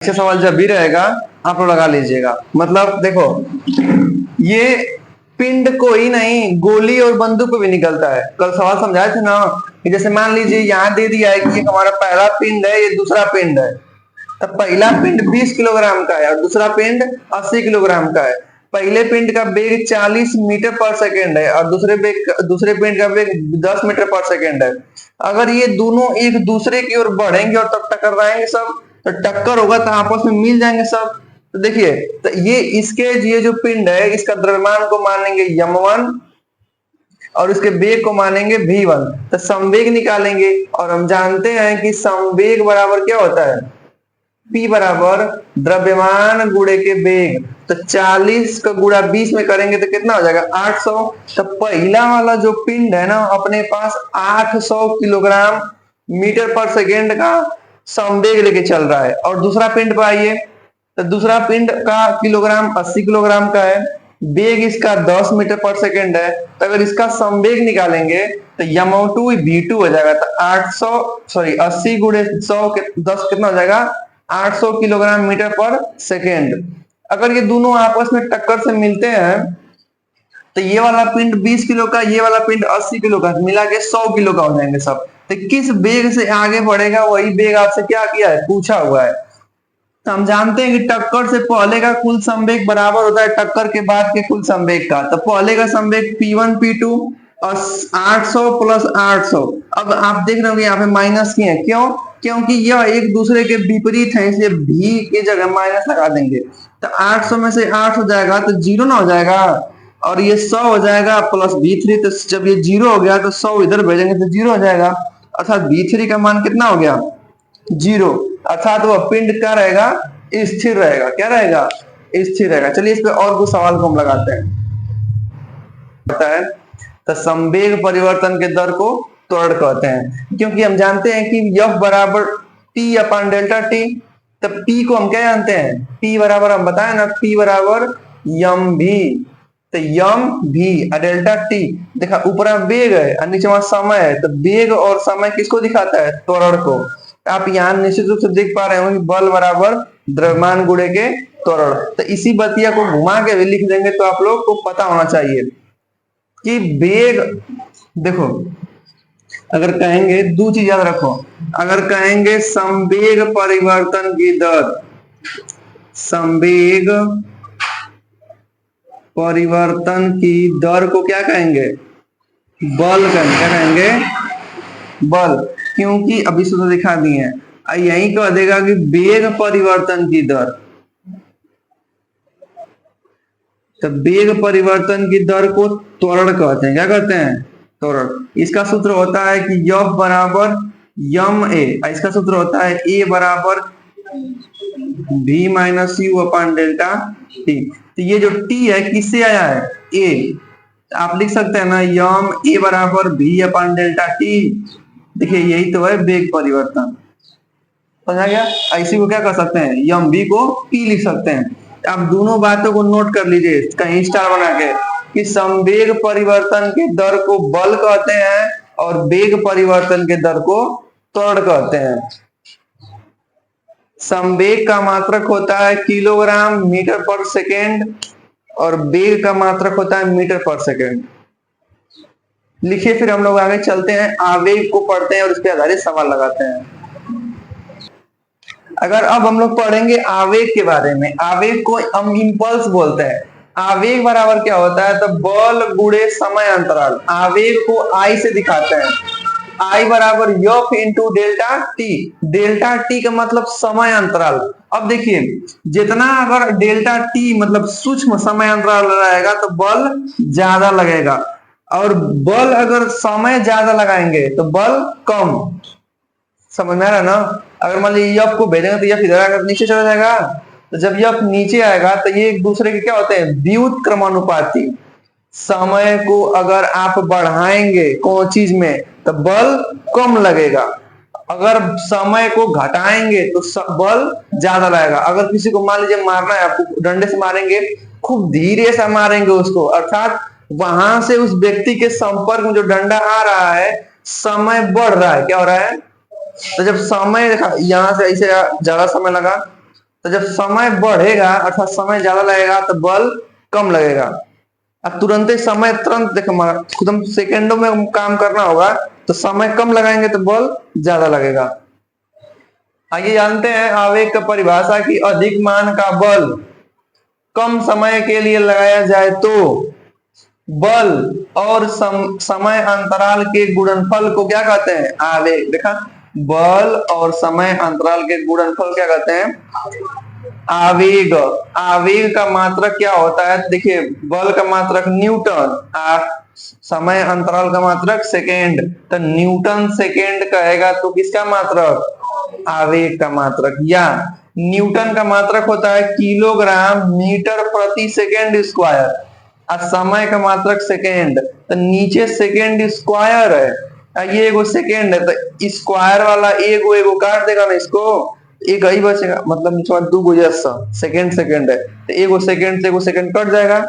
परीक्षा सवाल जब भी रहेगा आप लोग लगा लीजिएगा। मतलब देखो, ये पिंड कोई नहीं, गोली और बंदूक पे भी निकलता है। कल सवाल समझाए थे ना कि जैसे मान लीजिए यहाँ दे दिया है कि ये हमारा पहला पिंड है, ये दूसरा पिंड है। तब पहला पिंड 20 किलोग्राम का है और दूसरा पिंड 80 किलोग्राम का है। पहले पिंड का वेग 40 मीटर पर सेकेंड है और दूसरे पिंड का वेग 10 मीटर पर सेकेंड है। अगर ये दोनों एक दूसरे की ओर बढ़ेंगे और तब टकराएंगे सब, तो टक्कर होगा तो आपस में मिल जाएंगे सब। तो देखिए, तो ये जो पिंड है इसका द्रव्यमान को मानेंगे m1 और इसके वेग को मानेंगे v1। तो संवेग निकालेंगे और हम जानते हैं कि संवेग बराबर क्या होता है, p बराबर द्रव्यमान गुणे के वेग। तो 40 का गुणा 20 में करेंगे तो कितना हो जाएगा, 800। तो पहला वाला जो पिंड है ना अपने पास 800 किलोग्राम मीटर पर सेकेंड का संवेग लेके चल रहा है। और दूसरा पिंड पर आइए, तो दूसरा पिंड का किलोग्राम 80 किलोग्राम का है, वेग इसका 10 मीटर पर सेकेंड है। तो अगर इसका संवेग निकालेंगे तो m2 v2 हो जाएगा। तो 80 गुणे 100 10 कितना हो जाएगा, 800 किलोग्राम मीटर पर सेकेंड। अगर ये दोनों आपस में टक्कर से मिलते हैं तो ये वाला पिंड 20 किलो का, ये वाला पिंड 80 किलो का, मिला के 100 किलो का हो जाएंगे सब। तो किस वेग से आगे बढ़ेगा वही वेग आपसे क्या किया है, पूछा हुआ है। तो हम जानते हैं कि टक्कर से पहले का कुल संवेग बराबर होता है टक्कर के बाद के कुल संवेग का। तो पहले का संवेग P1 P2 और 800 प्लस 800। अब आप देख रहे हो यहाँ पे माइनस किए हैं, क्यों? क्योंकि यह एक दूसरे के विपरीत है, इसलिए भी की जगह माइनस लगा देंगे। तो 800 में से 8 हो जाएगा तो 0 ना हो जाएगा, और ये 100 हो जाएगा प्लस v3। तो जब ये 0 हो गया तो 100 इधर भेजेंगे तो 0 हो जाएगा, अर्थात v3 का मान कितना हो गया, 0। अर्थात वह पिंड क्या रहेगा, स्थिर रहेगा। क्या रहेगा, स्थिर रहेगा। चलिए इस पे और कुछ सवाल को हम लगाते हैं। तो संवेग परिवर्तन के दर को त्वरण कहते हैं, क्योंकि हम जानते हैं कि F बराबर T अपन डेल्टा T। तब P को हम क्या जानते हैं, P बराबर हम बताए ना, P बराबर mv। तो mv डेल्टा T, देखा ऊपर वेग है और नीचे समय है। तो वेग और समय किसको दिखाता है, त्वरण को। आप यहाँ निश्चित रूप से देख पा रहे हो कि बल बराबर द्रव्यमान गुणे के त्वरण। तो इसी बतिया को घुमा के भी लिख देंगे तो आप लोग को पता होना चाहिए कि वेग, देखो अगर कहेंगे, दो चीज याद रखो, अगर कहेंगे संवेग परिवर्तन की दर, संवेग परिवर्तन की दर को क्या कहेंगे, बल कहेंगे। क्या कहेंगे, बल। क्योंकि अभी सूत्र दिखा दिए हैं, यही कह देगा कि वेग परिवर्तन की दर। तो वेग परिवर्तन की दर को त्वरण कहते हैं। क्या कहते हैं, त्वरण। इसका सूत्र होता है कि F बराबर ma, इसका सूत्र होता है A बराबर v minus you upon delta T. तो ये जो t है किससे आया है, A। आप लिख सकते हैं ना यम A बराबर v अपन डेल्टा टी। देखिए यही तो है वेग परिवर्तन, समझा गया। इसी को क्या कर सकते हैं, यम v को p लिख सकते हैं। आप दोनों बातों को नोट कर लीजिए कहीं स्टार बना के, कि संवेग परिवर्तन के दर को बल कहते हैं और वेग परिवर्तन के दर को त्वरण कहते हैं। संवेग का मात्रक होता है किलोग्राम मीटर पर सेकेंड और वेग का मात्रक होता है मीटर पर सेकेंड। लिखिए, फिर हम लोग आगे चलते हैं, आवेग को पढ़ते हैं और उस पर आधारित सवाल लगाते हैं। अगर अब हम लोग पढ़ेंगे आवेग के बारे में, आवेग को हम इंपल्स बोलते हैं। आवेग बराबर क्या होता है, तो बल गुणे समय अंतराल। आवेग को I से दिखाते हैं, I बराबर F into delta T. Delta T का मतलब समय अंतराल। अब देखिए, जितना अगर डेल्टा टी मतलब सूक्ष्म समय अंतराल रहेगा तो बल ज्यादा लगेगा, और बल अगर समय ज्यादा लगाएंगे तो बल कम। समझ में आ रहा है ना। अगर मान लीजिए F को भेजेंगे तो F इधर आकर नीचे चला जाएगा, तो जब F नीचे आएगा तो ये एक दूसरे के क्या होते हैं, व्युत्क्रमानुपाती। समय को अगर आप बढ़ाएंगे कोई चीज में तो बल कम लगेगा, अगर समय को घटाएंगे तो बल ज्यादा लगेगा। अगर किसी को मान लीजिए मारना है, आपको डंडे से मारेंगे, खूब धीरे से मारेंगे उसको, अर्थात वहां से उस व्यक्ति के संपर्क में जो डंडा आ रहा है समय बढ़ रहा है। क्या हो रहा है, तो जब समय यहाँ से ऐसे ज्यादा समय लगा तो जब समय बढ़ेगा अर्थात समय ज्यादा लगेगा तो बल कम लगेगा। अब तुरंत समय तुरंत देखो एकदम सेकेंडों में काम करना होगा तो समय कम लगाएंगे तो बल ज्यादा लगेगा। आइए जानते हैं आवेग का परिभाषा की अधिक मान का बल कम समय के लिए लगाया जाए तो बल और समय अंतराल के गुणनफल को क्या कहते हैं? आवेग। देखा, बल और समय अंतराल के गुणनफल क्या कहते हैं? आवेग। आवेग का मात्रक क्या होता है? देखिए, बल का मात्रक न्यूटन, समय अंतराल का मात्रक सेकेंड, तो न्यूटन सेकेंड कहेगा तो किसका मात्रक? आवेग का मात्रक। या न्यूटन का मात्रक होता है किलोग्राम मीटर प्रति सेकेंड स्क्वायर और समय का मात्रक सेकेंड, तो नीचे सेकेंड स्क्वायर है, ये एगो सेकेंड है तो स्क्वायर वाला एगो एगो काट देगा ना, इसको एक ही बचेगा, मतलब नीचे दो गो सेकेंड सेकेंड है तो एगो सेकेंड से एगो सेकेंड कट जाएगा,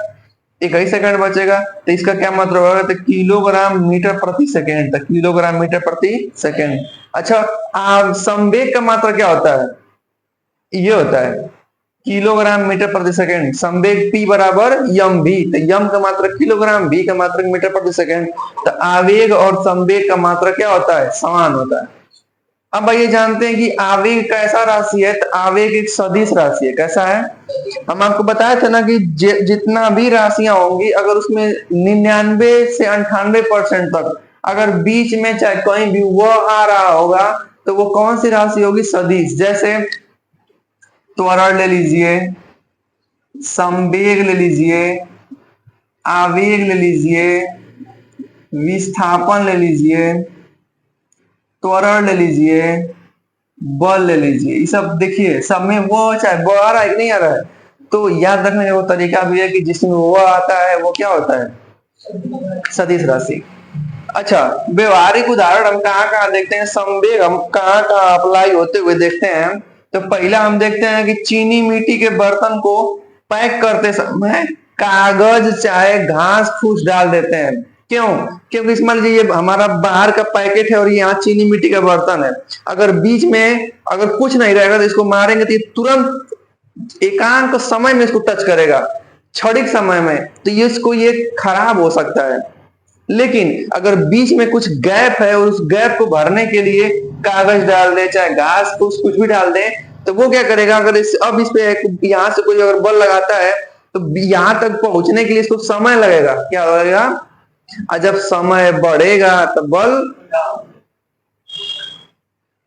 एक ही सेकंड बचेगा। तो इसका क्या मतलब होगा? तो किलोग्राम मीटर प्रति सेकेंड, तो किलोग्राम मीटर प्रति सेकेंड। अच्छा, संवेग का मात्रा क्या होता है? ये होता है किलोग्राम मीटर प्रति सेकेंड। संवेग p बराबर यम भी, तो यम का मात्रक किलोग्राम, भी का मात्रक मीटर प्रति सेकेंड। तो आवेग और संवेग का मात्रक क्या होता है? समान होता है। अब ये जानते हैं कि आवेग कैसा राशि है? तो आवेग एक सदिश राशि है। कैसा है? हम आपको बताया था ना कि जितना भी राशियां होंगी अगर उसमें 99 से 98% तक अगर बीच में चाहे कहीं भी वह आ रहा होगा तो वो कौन सी राशि होगी? सदिश। जैसे त्वरण ले लीजिए, संवेग ले लीजिए, आवेग ले लीजिए, विस्थापन ले लीजिए, त्वरण ले लीजिए, बल ले लीजिए। ये सब देखिए, सब में वो चाहे वो आ रहा है कि नहीं आ रहा है, तो याद रखने का वो तरीका भी है कि जिसमें वो आता है वो क्या होता है? सदिश राशि। अच्छा, व्यवहारिक उदाहरण हम कहाँ कहाँ देखते हैं? संवेग हम कहाँ कहाँ अप्लाई होते हुए देखते हैं? तो पहला हम देखते हैं कि चीनी मिट्टी के बर्तन को पैक करते समय कागज चाहे घास फूस डाल देते हैं। क्यों? क्योंकि इसमें लीजिए ये हमारा बाहर का पैकेट है और यहाँ चीनी मिट्टी का बर्तन है, अगर बीच में अगर कुछ नहीं रहेगा तो इसको मारेंगे तो ये तुरंत एकांक समय में इसको टच करेगा, क्षणिक समय में, तो ये खराब हो सकता है। लेकिन अगर बीच में कुछ गैप है और उस गैप को भरने के लिए कागज डाल दे चाहे घास फूस कुछ भी डाल दे तो वो क्या करेगा? अगर अब इस पे यहाँ से कोई अगर बल लगाता है तो यहां तक पहुंचने के लिए इसको समय लगेगा। क्या लगेगा? और जब समय बढ़ेगा तो बल,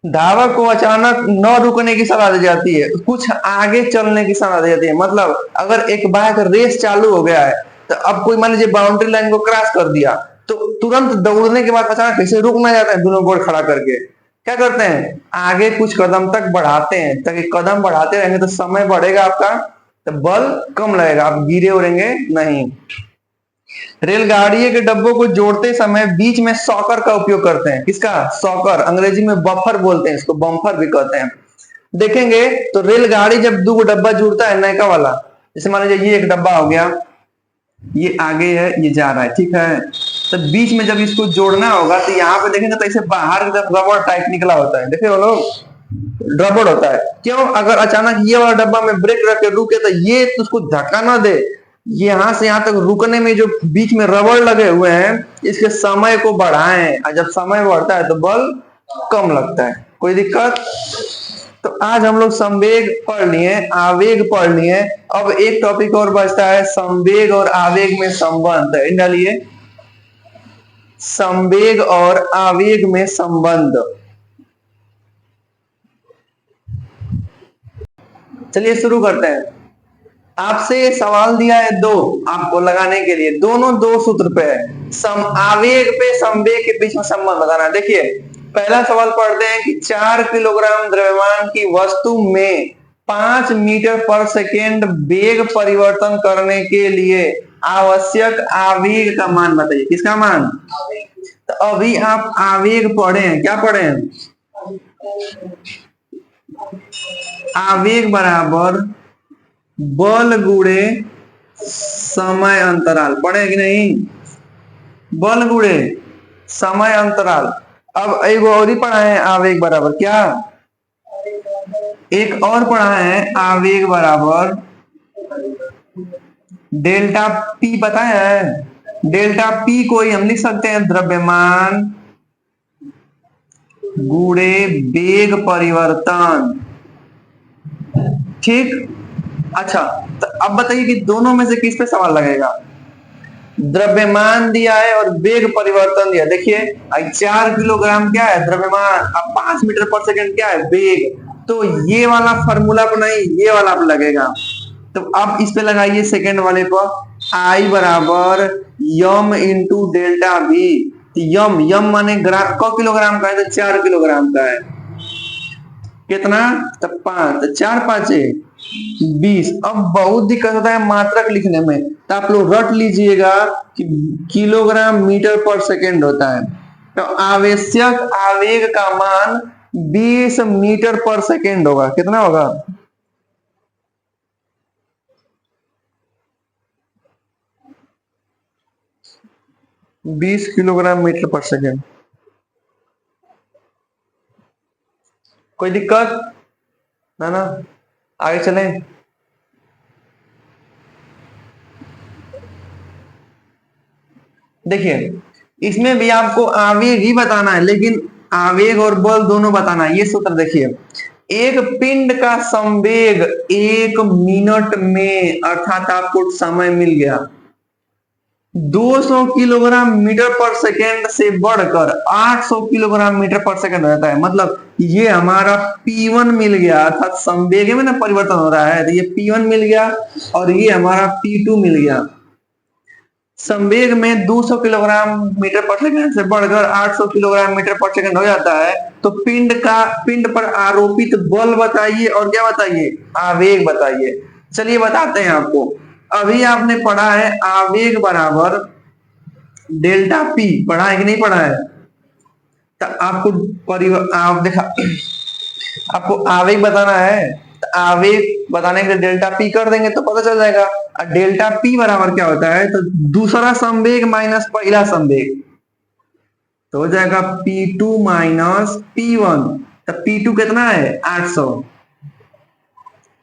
धावक को अचानक न रुकने की सलाह दी जाती है, कुछ आगे चलने की सलाह दी जाती है। मतलब अगर एक बाइक रेस चालू हो गया है तो अब कोई मान लीजिए बाउंड्री लाइन को क्रॉस कर दिया तो तुरंत दौड़ने के बाद अचानक कैसे रुकना जाता है? दोनों गोड़ खड़ा करके क्या करते हैं? आगे कुछ कदम तक बढ़ाते हैं, ताकि कदम बढ़ाते रहेंगे तो समय बढ़ेगा आपका, तो बल कम लगेगा, आप गिरे उड़ेंगे नहीं। रेलगाड़ी के डब्बों को जोड़ते समय बीच में सॉकर का उपयोग करते हैं। किसका? सॉकर। अंग्रेजी में बफर बोलते हैं इसको, बम्फर भी कहते हैं। देखेंगे तो रेलगाड़ी जब दो डब्बा जुड़ता है नयका वाला, जैसे मान लीजिए ये एक डब्बा हो गया, ये आगे है, ये जा रहा है, ठीक है, तो बीच में जब इसको जोड़ना होगा तो यहाँ पे देखेंगे तो ऐसे बाहर की तरफ रबड़ टाइप निकला होता है, देखिए वो लोग रबड़ होता है। क्यों? अगर अचानक ये वाला डब्बा में ब्रेक रख के रुके तो ये उसको धक्का ना दे, यहां से यहां तक रुकने में जो बीच में रबड़ लगे हुए हैं इसके समय को बढ़ाएं, और जब समय बढ़ता है तो बल कम लगता है। कोई दिक्कत? तो आज हम लोग संवेग पढ़ लिए, आवेग पढ़ लिए, अब एक टॉपिक और बचता है संवेग और आवेग में संबंध। डालिए, संवेग और आवेग में संबंध। चलिए शुरू करते हैं। आपसे सवाल दिया है दो आपको लगाने के लिए, दोनों दो सूत्र पे है। आवेग पे संवेग के बीच में संबंध लगाना। देखिए पहला सवाल पढ़ते हैं कि 4 किलोग्राम द्रव्यमान की वस्तु में 5 मीटर पर सेकेंड वेग परिवर्तन करने के लिए आवश्यक आवेग का मान बताइए। किसका मान? तो अभी आप आवेग पढ़े हैं, क्या पढ़े हैं? आवेग बराबर बल गुणे समय अंतराल, पढ़े कि नहीं? बल गुणे समय अंतराल। अब एक और ही पढ़ा है, आवेग बराबर क्या? एक और पढ़ा है, आवेग बराबर डेल्टा पी, पता है? डेल्टा पी को ही हम लिख सकते हैं द्रव्यमान गुणे वेग परिवर्तन। ठीक। अच्छा, तो अब बताइए कि दोनों में से किस पे सवाल लगेगा? द्रव्यमान दिया है और वेग परिवर्तन दिया। देखिए 4 किलोग्राम क्या है? द्रव्यमान। अब 5 मीटर पर सेकंड क्या है? वेग। तो ये वाला फॉर्मूला पर नहीं, ये वाला पर लगेगा। तो अब इस पे लगाइए सेकंड वाले पर, आई बराबर यम इंटू डेल्टा वी। यम यम माने ग्राम, क किलोग्राम का है तो 4 किलोग्राम का है। कितना? तो 5, तो 4 पांचे 20। अब बहुत दिक्कत होता है मात्रक लिखने में, तो आप लोग रट लीजिएगा कि किलोग्राम मीटर पर सेकेंड होता है। तो आवश्यक आवेग का मान 20 मीटर पर सेकेंड होगा। कितना होगा? 20 किलोग्राम मीटर पर सेकेंड। कोई दिक्कत ना ना? आगे चलें। देखिए इसमें भी आपको आवेग ही बताना है, लेकिन आवेग और बल दोनों बताना है। ये सूत्र देखिए, एक पिंड का संवेग 1 मिनट में, अर्थात आपको समय मिल गया 200 किलोग्राम मीटर पर सेकेंड से बढ़कर 800 किलोग्राम मीटर पर सेकेंड रहता है। मतलब ये हमारा P1 मिल गया, अर्थात संवेग में ना परिवर्तन हो रहा है, तो ये P1 मिल गया और ये हमारा P2 मिल गया। संवेग में 200 किलोग्राम मीटर पर सेकंड से बढ़कर 800 किलोग्राम मीटर पर सेकंड हो जाता है। तो पिंड पर आरोपित बल बताइए और क्या बताइए? आवेग बताइए। चलिए बताते हैं आपको। अभी आपने पढ़ा है आवेग बराबर डेल्टा पी, पढ़ा है कि नहीं पढ़ा है? तो आप देखा, आपको आवेग बताना है, तो आवेग बताने के लिए डेल्टा पी कर देंगे तो पता चल जाएगा। डेल्टा पी बराबर क्या होता है? तो दूसरा संवेग माइनस पहला संवेग, तो हो जाएगा P2 माइनस P1। तो P2 कितना है? 800।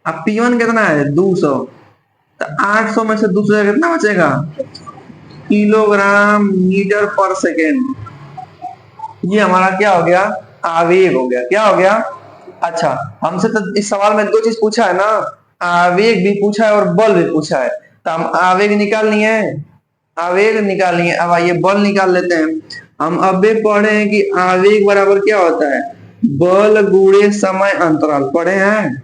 अब P1 कितना है? 200। तो 800 में से 200 कितना बचेगा? किलोग्राम मीटर पर सेकेंड। ये हमारा क्या हो गया? आवेग हो गया। क्या हो गया? अच्छा, हमसे तो इस सवाल में दो चीज पूछा है ना, आवेग भी पूछा है और बल भी पूछा है। तो हम आवेग निकालनी है, आवेग निकालनी है। अब आइए बल निकाल लेते हैं। हम अबे पढ़े हैं कि आवेग बराबर क्या होता है? बल गुणे समय अंतराल। पढ़े हैं?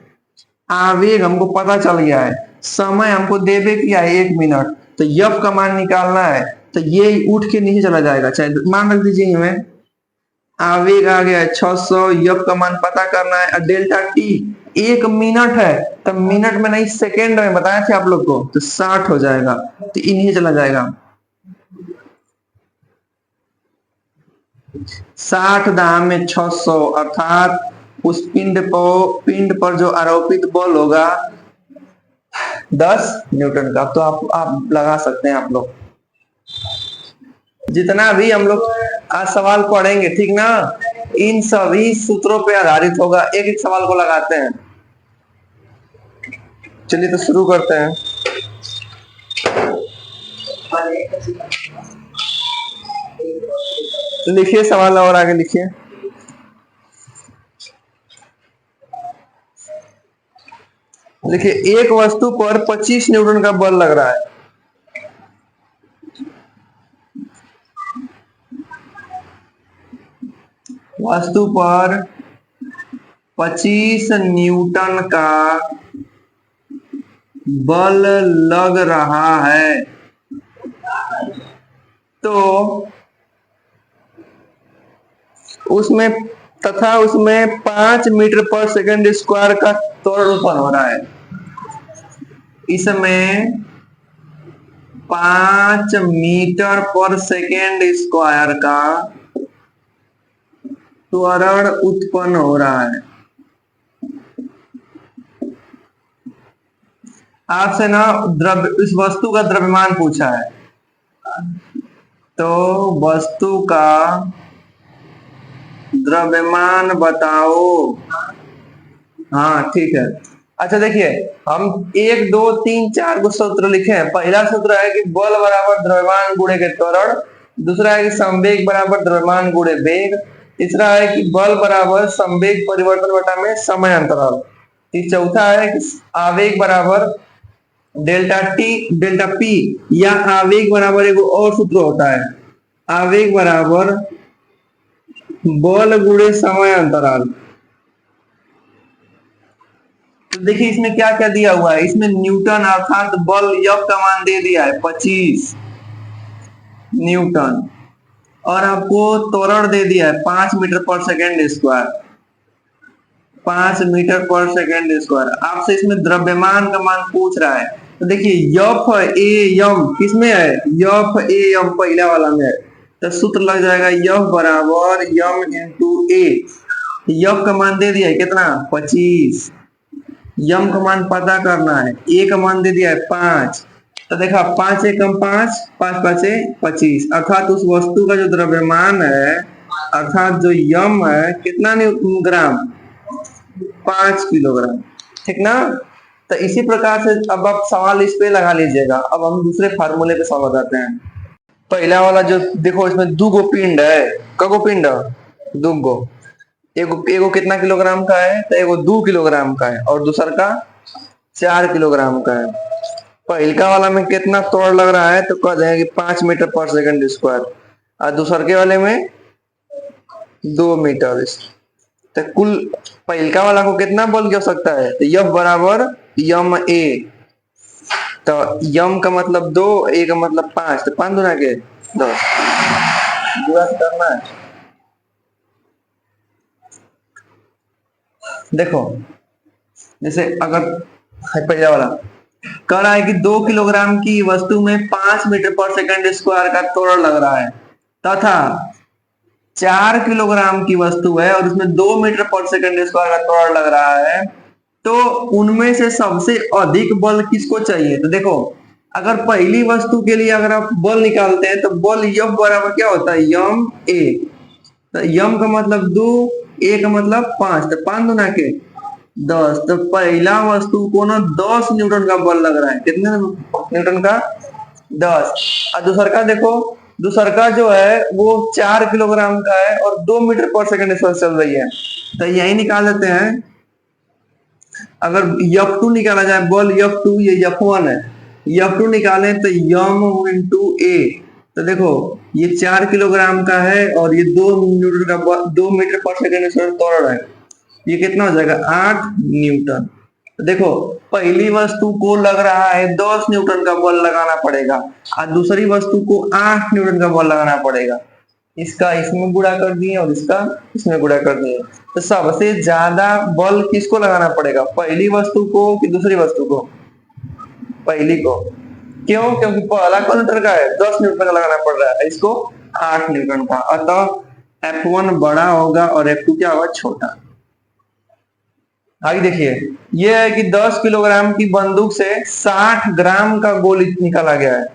आवेग हमको पता चल गया है, समय हमको देवे किया है 1 मिनट, तो यफ का मान निकालना है। तो ये उठ के नीचे चला जाएगा, चाहे मान रख दीजिए हमें। आवेग आ गया है 600, यफ का मान पता करना है। डेल्टा टी 1 मिनट है, तो मिनट में नहीं सेकेंड में बताया थे आप लोग को, तो 60 हो जाएगा। तो इन्हीं चला जाएगा। 60 दाम में 600, अर्थात उस पिंड पर जो आरोपित बल होगा 10 न्यूटन का। तो आप लगा सकते हैं आप लोग। जितना भी हम लोग आज सवाल पढ़ेंगे, ठीक ना, इन सभी सूत्रों पे आधारित होगा। एक एक सवाल को लगाते हैं। चलिए तो शुरू करते हैं। लिखिए सवाल और आगे लिखिए। देखिए एक वस्तु पर 25 न्यूटन का बल लग रहा है। वस्तु पर 25 न्यूटन का बल लग रहा है, तो उसमें उसमें 5 मीटर पर सेकंड स्क्वायर का त्वरण उत्पन्न हो रहा है। इसमें 5 मीटर पर सेकेंड स्क्वायर का त्वरण उत्पन्न हो रहा है। आपसे ना इस वस्तु का द्रव्यमान पूछा है, तो वस्तु का द्रव्यमान बताओ। हाँ ठीक है। अच्छा देखिए, हम 1 2 3 4 को सूत्र लिखे हैं। पहला सूत्र है कि बल बराबर द्रव्यमान गुणे के त्वरण। दूसरा है कि संवेग बराबर द्रव्यमान गुणे वेग। तीसरा है कि बल बराबर संवेग परिवर्तन बटा में समय अंतराल। चौथा है कि आवेग बराबर डेल्टा टी डेल्टा पी, या आवेग बराबर एक और सूत्र होता है, आवेग बराबर बल गुणे समय अंतराल। तो देखिए इसमें क्या क्या दिया हुआ है, इसमें न्यूटन अर्थात बल F का मान दे दिया है 25 न्यूटन, और आपको त्वरण दे दिया है 5 मीटर पर सेकेंड स्क्वायर, 5 मीटर पर सेकेंड स्क्वायर। आपसे इसमें द्रव्यमान का मान पूछ रहा है। तो देखिए एफ ए एम किसमें है, एफ ए एम पहला वाला में है, तो सूत्र लग जाएगा एफ बराबर एम इंटू ए। एफ का मान दे दिया है कितना 25, यम का मान पता करना है, ए का मान दे दिया है 5। तो देखा 5 एकम 5, 5 5 25, अर्थात उस वस्तु का जो द्रव्यमान है, अर्थात जो यम है कितना ग्राम, 5 किलोग्राम। ठीक ना। तो इसी प्रकार से अब आप सवाल इस पे लगा लीजिएगा। अब हम दूसरे फार्मूले पे सवाल बताते हैं। पहला वाला जो देखो, इसमें दो गो पिंड है, कगो पिंड, दो गो, एगो एगो कितना किलोग्राम का है, तो एगो 2 किलोग्राम का है, और दूसर का 4 किलोग्राम का है। पहलका वाला में कितना तोड़ लग रहा है, तो कह देंगे कि 5 मीटर पर सेकंड स्क्वायर, और दूसर के वाले में 2 मीटर। तो कुल पहलका वाला को कितना बल हो सकता है, तो यफ बराबर यम ए। तो यम का मतलब 2, ए का मतलब 5, तो 5 दूना के 10 गुणा करना है। देखो जैसे अगर पहला वाला कह रहा है कि 2 किलोग्राम की वस्तु में 5 मीटर पर सेकंड स्क्वायर का त्वरण लग रहा है, तथा 4 किलोग्राम की वस्तु है और उसमें 2 मीटर पर सेकंड स्क्वायर का त्वरण लग रहा है, तो उनमें से सबसे अधिक बल किसको चाहिए। तो देखो अगर पहली वस्तु के लिए अगर आप बल निकालते हैं, तो बल यफ बराबर क्या होता है, यम ए। तो यम का मतलब 2, ए का मतलब 5, तो 5 दूना के 10। तो पहला वस्तु को ना 10 न्यूटन का बल लग रहा है, कितने न्यूटन का, 10। और दूसर का देखो, दूसर का जो है वो 4 किलोग्राम का है और 2 मीटर पर सेकंड चल रही है। तो यही निकाल देते हैं। अगर F2 निकाला जाए, बल F2, ये F1 है, F2 निकालें तो यम इंटू ए। तो देखो ये 4 किलोग्राम का है और ये 2 न्यूटन का 2 मीटर पर सेकंड त्वरण है, ये कितना हो जाएगा 8 न्यूटन। तो देखो पहली वस्तु को लग रहा है 10 न्यूटन का बल लगाना पड़ेगा, और दूसरी वस्तु को 8 न्यूटन का बल लगाना पड़ेगा। इसका इसमें गुणा कर दिए और इसका इसमें गुणा कर दिए। तो सबसे ज्यादा बल किसको लगाना पड़ेगा, पहली वस्तु को कि दूसरी वस्तु को, पहली को। क्यों, क्योंकि पहला कौन न्यूटन का है, 10 न्यूटन का लगाना पड़ रहा है, इसको 8 न्यूटन का। अतः F1 बड़ा होगा और F2 क्या होगा, छोटा। आगे देखिए, यह है कि 10 किलोग्राम की बंदूक से 60 ग्राम का गोली निकाला गया है।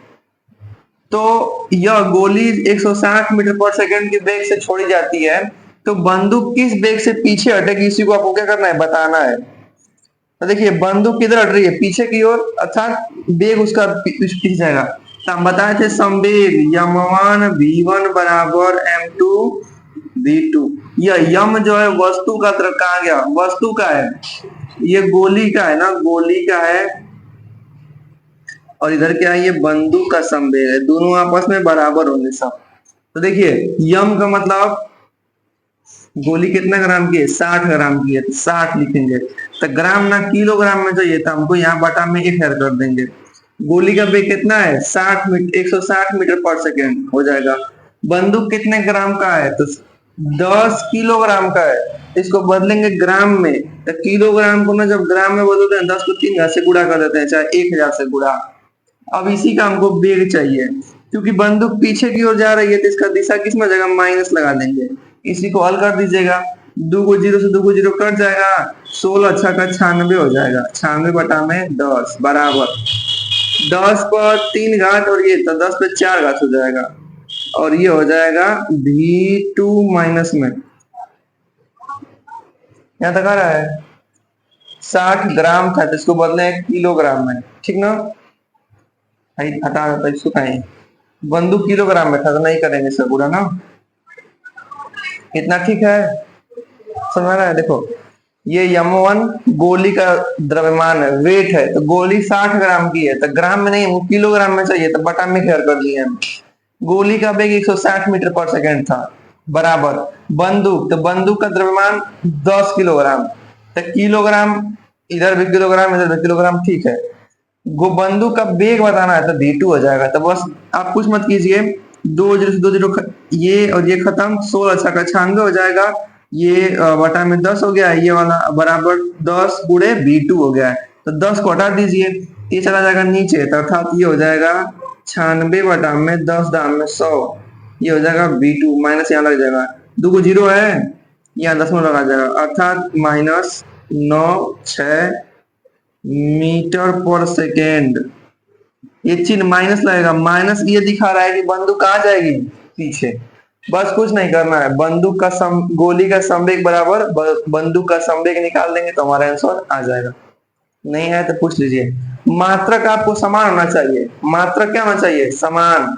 तो यह गोली 160 मीटर पर सेकंड के वेग से छोड़ी जाती है, तो बंदूक किस वेग से पीछे हटेगी, इसी को आपको क्या करना है, बताना है। तो देखिए बंदूक किधर हट रही है, पीछे की ओर, अर्थात वेग उसका पीछे जाएगा। तो हम बताए थे संवेग यम1 v1 बराबर m2 v2। यह यम जो है वस्तु का तरफ कहा गया, वस्तु का है, ये गोली का है ना, गोली का है, और इधर क्या है, ये बंदूक का संवेग है, दोनों आपस में बराबर होंगे सब। तो देखिए यम का मतलब गोली कितना ग्राम की है, 60 ग्राम की है, तो 60 लिखेंगे। तो ग्राम ना किलोग्राम में चाहिए, तो हमको यहाँ बटा में 1 ऐड कर देंगे। गोली का वेग कितना है, 160 मीटर पर सेकेंड हो जाएगा। बंदूक कितने ग्राम का है, तो 10 किलोग्राम का है, इसको बदलेंगे ग्राम में। तो किलोग्राम को ना जब ग्राम में बदलते हैं, 10 को 3000 से गुणा कर देते हैं, चाहे 1000 से गुणा। अब इसी का हमको वेग चाहिए, क्योंकि बंदूक पीछे की ओर जा रही है, तो इसका दिशा किस में जाएगा, माइनस लगा देंगे। इसी को हल कर दीजिएगा, 2 को 0 से 2 को 0 कट जाएगा, 16 अच्छा का 96 हो जाएगा, 96 बटा में 10 बराबर 10 पर 3 घात, और ये तो 10 पे 4 घात हो जाएगा, और ये हो जाएगा v2 माइनस में, यहाँ तक आ रहा है। 60 ग्राम था, तो इसको बदले किलोग्राम में, ठीक ना। भाई हटा था इसको कहीं, बंदूक किलोग्राम में था तो नहीं करेंगे सर पूरा ना, इतना ठीक है, समझ रहा है। देखो ये M1 गोली का द्रव्यमान है, वेट है, तो गोली 60 ग्राम की है, तो ग्राम में नहीं वो किलोग्राम में चाहिए, तो बटा में घेर कर दिए हम। गोली का वेग 160 मीटर पर सेकेंड था, बराबर बंदूक, तो बंदूक का द्रव्यमान 10 किलोग्राम, तो किलोग्राम इधर भी किलोग्राम इधर भी किलोग्राम, ठीक है। गो बंदूक का वेग बताना है तो V2 हो जाएगा, तो बस आप कुछ मत कीजिए, 2 जीरो से 2 जीरो ये और ये खत्म, 16×96 हो जाएगा, ये बटा में 10 हो गया, ये वाला बराबर 10 गुणे V2 हो गया है, तो 10 को हटा दीजिए, ये चला जाएगा नीचे, तो अर्थात ये हो जाएगा 96 बटा में 10 दाम में 100, ये हो जाएगा V2, माइनस यहाँ लग जाएगा, 2 को 0 है, यहाँ 10 में लगा जाएगा, अर्थात -996 मीटर पर सेकेंड। ये चिन्ह माइनस लगेगा, माइनस ये दिखा रहा है कि बंदूक कहाँ जाएगी, पीछे। बस कुछ नहीं करना है, बंदूक का गोली का संवेग बराबर बंदूक का संवेग निकाल देंगे तो हमारा आंसर आ जाएगा। नहीं है तो पूछ लीजिए। मात्रक आपको समान होना चाहिए, मात्रक क्या होना चाहिए, समान।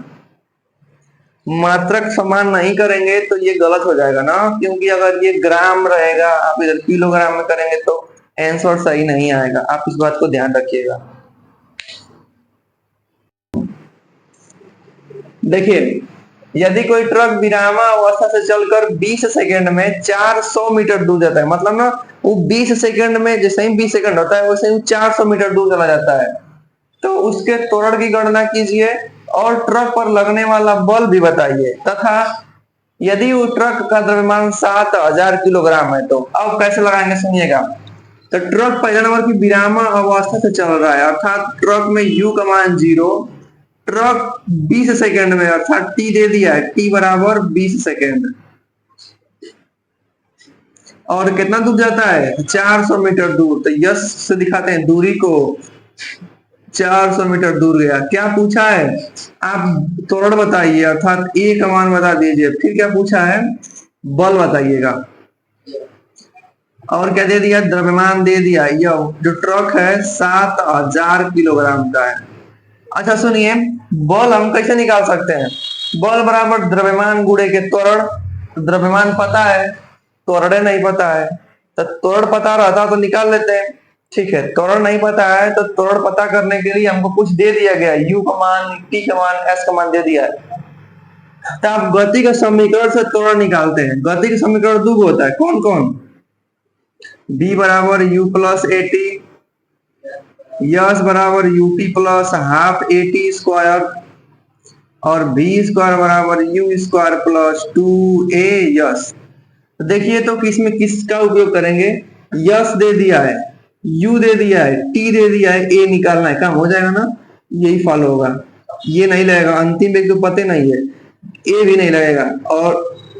मात्रक समान नहीं करेंगे तो ये गलत हो जाएगा ना, क्योंकि अगर ये ग्राम रहेगा आप इधर किलोग्राम में करेंगे तो आंसर सही नहीं आएगा, आप इस बात को ध्यान रखिएगा। देखिए यदि कोई ट्रक विरामावस्था से चलकर 20 सेकंड में 400 मीटर दूर जाता है, मतलब ना वो 20 सेकंड में, जैसे ही 20 सेकंड होता है वैसे ही 400 मीटर दूर चला जाता है, तो उसके त्वरण की गणना कीजिए और ट्रक पर लगने वाला बल भी बताइए, तथा यदि वो ट्रक का द्रव्यमान 7000 किलोग्राम है तो अब कैसे लगाएंगे सुनिएगा। तो ट्रक पहले नंबर की विरामावस्था से चल रहा है, अर्थात ट्रक में U का मान 0, ट्रक 20 सेकंड में, अर्थात T दे दिया है, T बराबर 20 सेकंड, और कितना दूर जाता है 400 मीटर दूर, तो यस से दिखाते हैं दूरी को, 400 मीटर दूर गया। क्या पूछा है, आप त्वरण बताइए, अर्थात ए का मान बता दीजिए, फिर क्या पूछा है, बल बताइएगा, और क्या दे दिया, द्रव्यमान दे दिया, यह जो ट्रक है 7000 किलोग्राम का है। अच्छा सुनिए, बल हम कैसे निकाल सकते हैं, बल बराबर द्रव्यमान गुणे के त्वरण, द्रव्यमान पता है, त्वरण नहीं पता है, तो त्वरण पता रहता तो निकाल लेते हैं, ठीक है। त्वरण नहीं पता है तो त्वरण पता करने के लिए हमको कुछ दे दिया गया, U का मान, T का मान, S का मान दे दिया है, तो आप गति का समीकरण से त्वरण निकालते हैं। गति का समीकरण दो होता है, कौन कौन, B बराबर U प्लस AT, यस बराबर UT plus half AT square, और V स्क्वायर बराबर U square plus 2A yes. तो देखिए तो किसमें किसका उपयोग करेंगे, यस दे दिया है, U दे दिया है, T दे दिया है, A निकालना है, काम हो जाएगा ना, यही फॉलो होगा। ये नहीं लगेगा, अंतिम वेग तो पते नहीं है, A भी नहीं लगेगा, और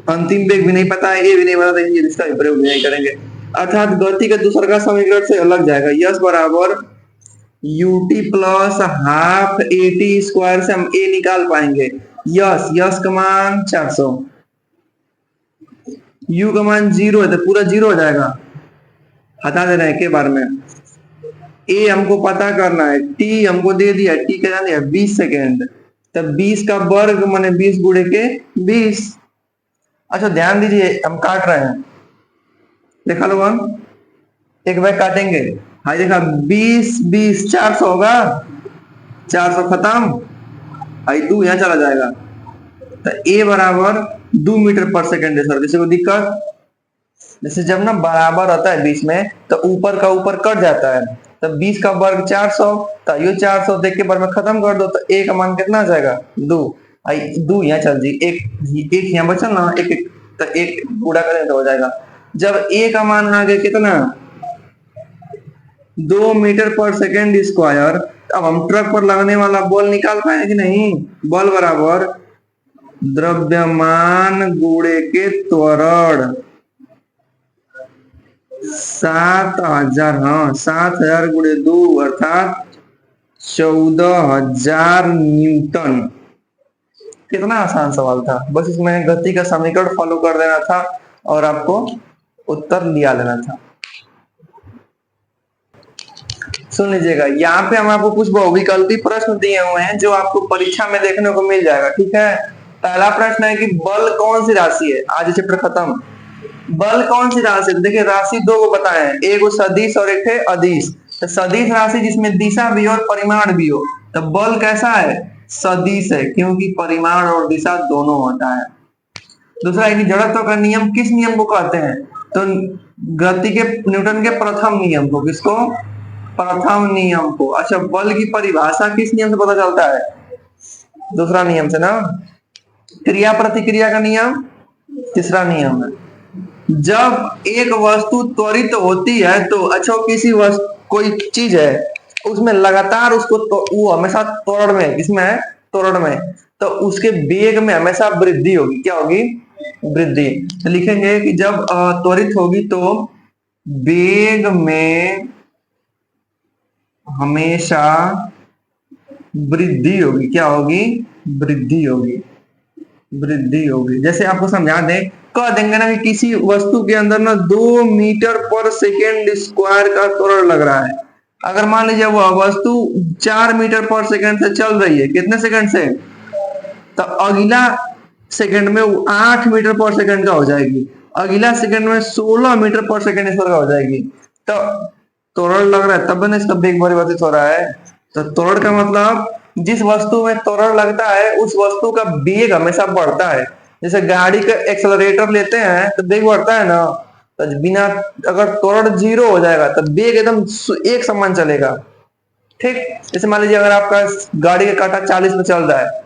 अंतिम वेग भी नहीं पता है, A भी नहीं पता, तो इसका प्रयोग नहीं करेंगे, अर्थात गति का दूसरा का समीकरण से अलग जाएगा। यस बराबर UT plus half AT square से हम A निकाल पाएंगे, यस, यस का मान 400, U का मान 0 है तो पूरा 0 हो जाएगा, हटा दे रहे हैं के बार में। A हमको पता करना है, T हमको दे दिया, T क्या जान दिया 20 सेकेंड, तब 20 का वर्ग माने 20 गुणे के 20। अच्छा ध्यान दीजिए, हम काट रहे हैं, देखा लोग, हम एक बैग काटेंगे, हाँ देखा 20 20 400 होगा, 400 खत्म, आई 2 यहाँ चला जाएगा, तो A बराबर 2 मीटर पर सेकेंड है सर। किसी को दिक्कत, जैसे जब ना बराबर होता है बीच में तो ऊपर का ऊपर कट जाता है, तो 20 का वर्ग 400, तो ये 400 देख के बार में खत्म कर दो, तो A का मान कितना आ जाएगा 2, आई 2 यहाँ चल जी, एक यहाँ बचा ना, एक तो एक पूरा करें तो हो जाएगा। जब A का मान आ गया कितना 2 मीटर पर सेकेंड स्क्वायर, अब हम ट्रक पर लगने वाला बल निकाल पाए कि नहीं, बल बराबर द्रव्यमान गुणे के त्वरण, 7000, हाँ 7000 गुणे 2 अर्थात 14000 न्यूटन। कितना आसान सवाल था, बस इसमें गति का समीकरण फॉलो कर देना था और आपको उत्तर लिया लेना था। सुन लीजिएगा, यहाँ पे हम आपको कुछ बहुविकल्पी प्रश्न दिए हुए हैं जो आपको परीक्षा में देखने को मिल जाएगा, ठीक है। पहला प्रश्न है कि बल कौन सी राशि है, आज चैप्टर खत्म। बल कौन सी राशि है, देखिए राशि दो को बताए हैं, एक सदिश और एक है अदिश। तो सदिश राशि जिसमें दिशा भी हो और परिमाण भी हो, तो बल कैसा है, सदिश है, क्योंकि परिमाण और दिशा दोनों होता है। दूसरा है कि जड़त्व का नियम किस नियम को कहते हैं, तो गति के न्यूटन के प्रथम नियम को, किसको, प्रथम नियम को। अच्छा, बल की परिभाषा किस नियम से पता चलता है, दूसरा नियम से ना। क्रिया प्रतिक्रिया का नियम तीसरा नियम है। जब एक वस्तु त्वरित होती है तो अच्छा, किसी वस्तु कोई चीज है उसमें लगातार उसको वो हमेशा त्वरण में, किसमें है, त्वरण में, तो उसके वेग में हमेशा वृद्धि होगी, क्या होगी, वृद्धि। तो लिखेंगे कि जब त्वरित होगी तो वेग में हमेशा वृद्धि होगी, क्या होगी, वृद्धि होगी, वृद्धि होगी। जैसे आपको समझा दें, कह देंगे ना कि किसी वस्तु के अंदर ना 2 मीटर पर सेकेंड स्क्वायर का त्वरण लग रहा है। अगर मान लीजिए वह वस्तु 4 मीटर पर सेकेंड से चल रही है, कितने सेकेंड से, तो अगला सेकंड में 8 मीटर पर सेकंड का हो जाएगी, अगला सेकंड में 16 मीटर पर सेकंड इस पर का हो जाएगी। तो त्वरण लग रहा है तब ना इसका वेग परिवर्तित हो रहा है। तो त्वरण का मतलब जिस वस्तु में त्वरण लगता है उस वस्तु का वेग हमेशा बढ़ता है। जैसे गाड़ी का एक्सेलरेटर लेते हैं तो वेग बढ़ता है ना, तो बिना, अगर त्वरण 0 हो जाएगा तो वेग एकदम एक समान चलेगा, ठीक। जैसे मान लीजिए अगर आपका गाड़ी का काटा 40 पे चल रहा है,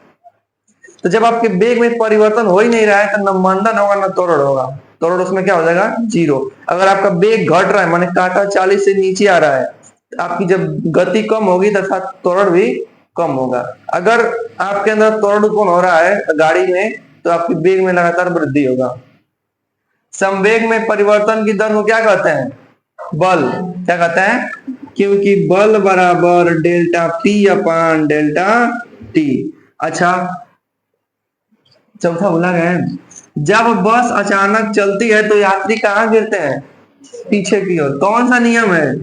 तो जब आपके वेग में परिवर्तन हो ही नहीं रहा है तो न मंदन होगा न त्वरण होगा, त्वरण उसमें क्या हो जाएगा, 0। अगर आपका वेग घट रहा है, माने कांटा 40 से नीचे आ रहा है, तो आपकी जब गति कम होगी तथा त्वरण भी कम होगा। अगर आपके अंदर त्वरण उत्पन्न हो रहा है गाड़ी में, तो आपकी वेग में लगातार वृद्धि होगा। संवेग में परिवर्तन की दर को क्या कहते हैं, बल, क्या कहते हैं, क्योंकि बल बराबर डेल्टा पी अपान डेल्टा टी। अच्छा, चौथा बोला गया है, जब बस अचानक चलती है तो यात्री कहाँ गिरते हैं, पीछे की ओर। कौन सा नियम है,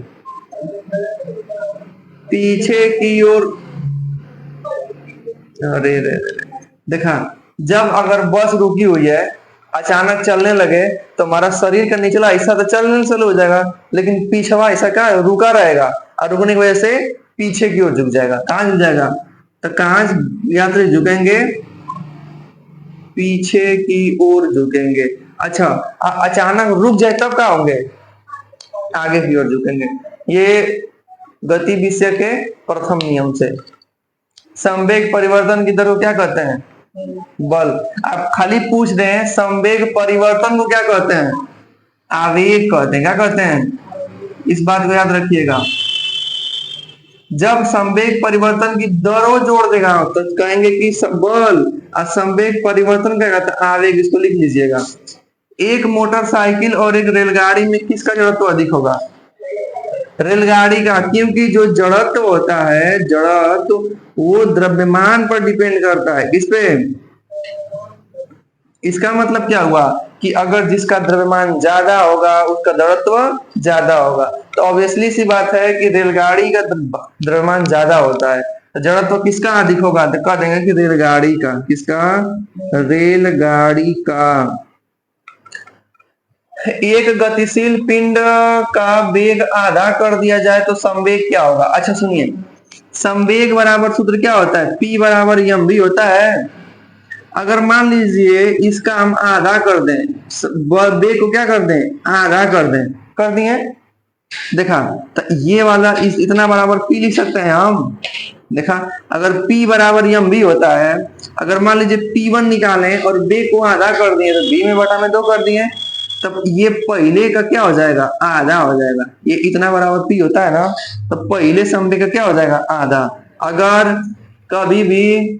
पीछे की ओर। अरे रे देखा, जब अगर बस रुकी हुई है, अचानक चलने लगे, तो हमारा शरीर का निचला हिस्सा तो चलने चालू हो जाएगा, लेकिन पिछवा हिस्सा क्या रुका रहेगा, और रुकने की वजह से पीछे की ओर झुक जाएगा। कहाँ झुक जाएगा, तो कहाँ यात्री झुकेंगे, पीछे की ओर झुकेंगे। अच्छा, अचानक रुक जाए तब क्या होंगे, आगे की ओर झुकेंगे। ये गति विषय के प्रथम नियम से। संवेग परिवर्तन की दर को क्या कहते हैं, बल। आप खाली पूछ रहे हैं संवेग परिवर्तन को क्या कहते हैं, आवेग कहते हैं, क्या कहते हैं, इस बात को याद रखिएगा। जब संवेग परिवर्तन की दरों जोड़ देगा तो कहेंगे कि बल, और संवेग परिवर्तन क्या कहता है, आवेग। इसको लिख लीजिएगा। एक मोटरसाइकिल और एक रेलगाड़ी में किसका जड़त्व अधिक होगा, रेलगाड़ी का, क्योंकि जो जड़त्व होता है, जड़त्व वो द्रव्यमान पर डिपेंड करता है, किस पे। इसका मतलब क्या हुआ कि अगर जिसका द्रव्यमान ज्यादा होगा उसका जड़त्व ज्यादा होगा, तो ऑब्वियसली सी बात है कि रेलगाड़ी का द्रव्यमान ज्यादा होता है, तो जड़त्व किसका अधिक होगा, तो कह देंगे कि रेलगाड़ी का। किसका, रेलगाड़ी का। एक गतिशील पिंड का वेग आधा कर दिया जाए तो संवेग क्या होगा। अच्छा सुनिए, संवेग बराबर सूत्र क्या होता है, P बराबर mv होता है। अगर मान लीजिए इसका हम आधा कर दें, वेग को क्या कर दें, आधा कर दें, कर दिए, देखा, तो ये वाला इतना बराबर P लिख सकते हैं हम। देखा, अगर P बराबर mv होता है, अगर मान लीजिए P1 निकालें और वेग को आधा कर दिए तो v में बटा में 2 कर दिए, तब ये पहले का क्या हो जाएगा, आधा हो जाएगा। ये इतना बराबर P होता है ना, तो पहले संवेग का क्या हो जाएगा, आधा। अगर कभी भी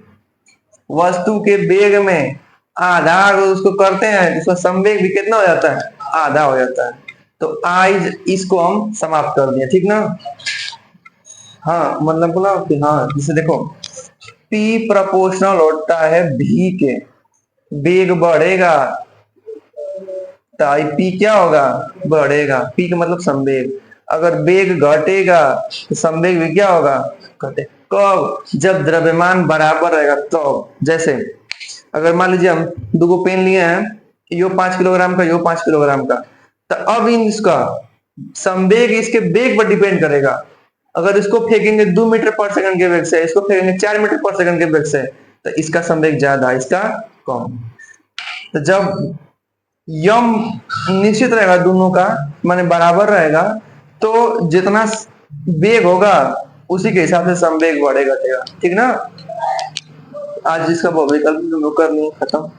वस्तु के वेग में आधा अगर उसको करते हैं तो उसका संवेग भी कितना हो जाता है, आधा हो जाता है। तो आज इसको हम समाप्त कर दिए, ठीक ना। हाँ मतलब बोला कि हाँ, जैसे देखो P प्रोपोर्शनल होता है V के, वेग बढ़ेगा तो P क्या होगा, बढ़ेगा। P का मतलब संवेग। अगर वेग घटेगा तो संवेग भी क्या होगा, घटे। कब, जब द्रव्यमान बराबर रहेगा तो। जैसे अगर मान लीजिए हम दो पेन लिए हैं, यो 5 किलोग्राम का, यो 5 किलोग्राम का, तो अब इन इसका संवेग इसके वेग पर डिपेंड करेगा। अगर इसको फेंकेंगे 2 मीटर पर सेकंड के वेग से, इसको फेंकेंगे 4 मीटर पर सेकंड के वेग से, तो इसका संवेग ज्यादा, इसका कम। तो जब यम निश्चित रहेगा दोनों का, माने बराबर रहेगा, तो जितना वेग होगा उसी के हिसाब से संवेग बढ़ेगा, ठीक ना। आज जिसका भौतिक कर नहीं खत्म।